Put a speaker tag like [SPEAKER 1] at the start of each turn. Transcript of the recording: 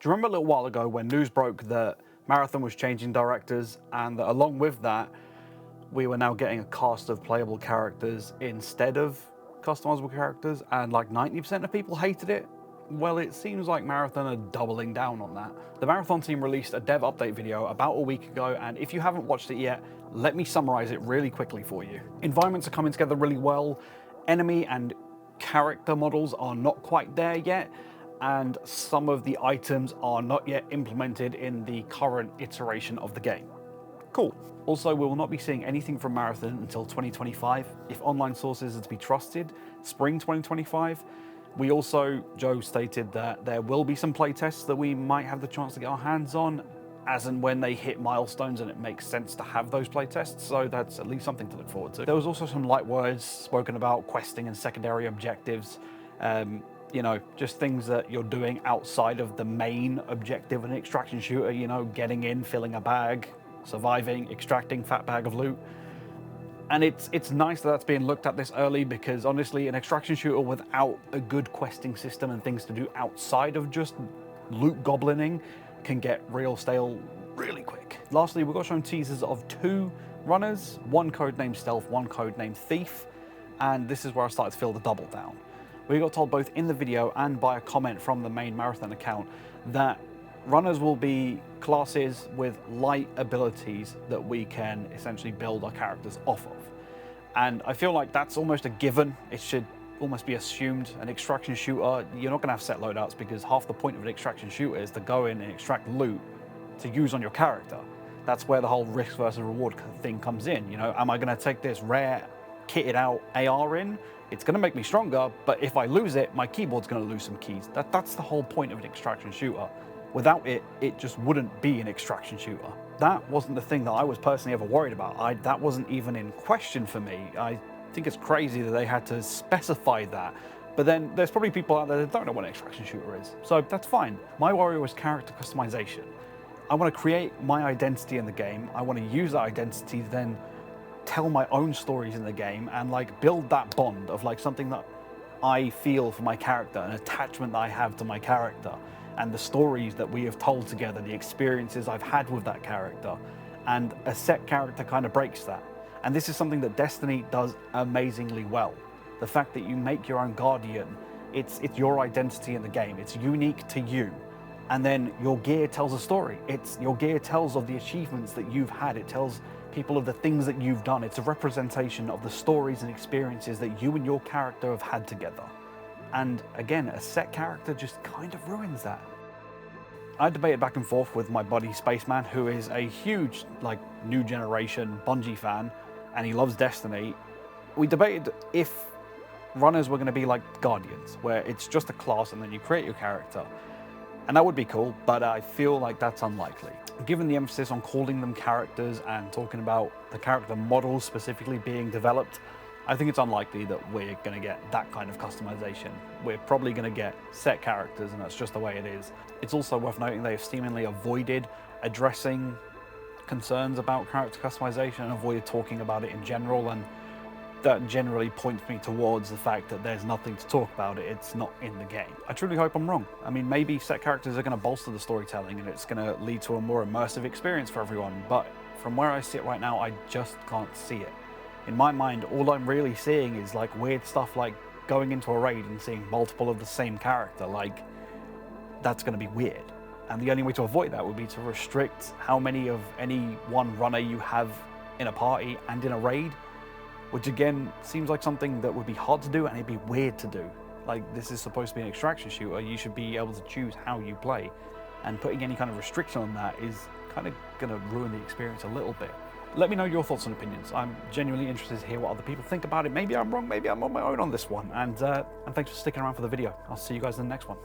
[SPEAKER 1] Do you remember a little while ago when news broke that Marathon was changing directors, and that along with that, we were now getting a cast of playable characters instead of customizable characters, and like 90% of people hated it? Well, it seems like Marathon are doubling down on that. The Marathon team released a dev update video about a week ago, and if you haven't watched it yet, let me summarize it really quickly for you. Environments are coming together really well, enemy and character models are not quite there yet, and some of the items are not yet implemented in the current iteration of the game. Cool. Also, we will not be seeing anything from Marathon until 2025. If online sources are to be trusted, spring 2025. We also, Joe stated that there will be some playtests that we might have the chance to get our hands on as and when they hit milestones and it makes sense to have those playtests, so that's at least something to look forward to. There was also some light words spoken about questing and secondary objectives, you know, just things that you're doing outside of the main objective of an extraction shooter, you know, getting in, filling a bag, surviving, extracting fat bag of loot. And it's nice that that's being looked at this early, because honestly, an extraction shooter without a good questing system and things to do outside of just loot goblining can get real stale really quick. Lastly, we got shown teasers of 2 runners, one codenamed Stealth, one codenamed Thief, and this is where I started to feel the double down. We got told both in the video and by a comment from the main Marathon account that runners will be classes with light abilities that we can essentially build our characters off of. And I feel like that's almost a given. It should almost be assumed. An extraction shooter, you're not going to have set loadouts, because half the point of an extraction shooter is to go in and extract loot to use on your character. That's where the whole risk versus reward thing comes in. You know, am I going to take this rare kitted out AR in? It's going to make me stronger, but if I lose it, my keyboard's going to lose some keys. That's the whole point of an extraction shooter. Without it, it just wouldn't be an extraction shooter. That wasn't the thing that I was personally ever worried about. That wasn't even in question for me. I think it's crazy that they had to specify that. But then there's probably people out there that don't know what an extraction shooter is. So that's fine. My worry was character customization. I want to create my identity in the game. I want to use that identity to then tell my own stories in the game and like build that bond of like something that I feel for my character, an attachment that I have to my character, and the stories that we have told together, the experiences I've had with that character. And a set character kind of breaks that. And this is something that Destiny does amazingly well. The fact that you make your own guardian, it's your identity in the game. It's unique to you. And then your gear tells a story. Your gear tells of the achievements that you've had. It tells people of the things that you've done. It's a representation of the stories and experiences that you and your character have had together. And again, a set character just kind of ruins that. I debated back and forth with my buddy Spaceman, who is a huge like new generation Bungie fan, and he loves Destiny. We debated if runners were going to be like Guardians, where it's just a class and then you create your character. And that would be cool, but I feel like that's unlikely. Given the emphasis on calling them characters and talking about the character models specifically being developed, I think it's unlikely that we're going to get that kind of customization. We're probably going to get set characters, and that's just the way it is. It's also worth noting they have seemingly avoided addressing concerns about character customization and avoided talking about it in general, and that generally points me towards the fact that there's nothing to talk about it. It's not in the game. I truly hope I'm wrong. I mean, maybe set characters are going to bolster the storytelling and it's going to lead to a more immersive experience for everyone, but from where I sit right now, I just can't see it. In my mind, all I'm really seeing is like weird stuff like going into a raid and seeing multiple of the same character. Like, that's going to be weird. And the only way to avoid that would be to restrict how many of any one runner you have in a party and in a raid, which again seems like something that would be hard to do and it'd be weird to do. Like, this is supposed to be an extraction shooter. You should be able to choose how you play. And putting any kind of restriction on that is kind of going to ruin the experience a little bit. Let me know your thoughts and opinions. I'm genuinely interested to hear what other people think about it. Maybe I'm wrong, maybe I'm on my own on this one. And thanks for sticking around for the video. I'll see you guys in the next one.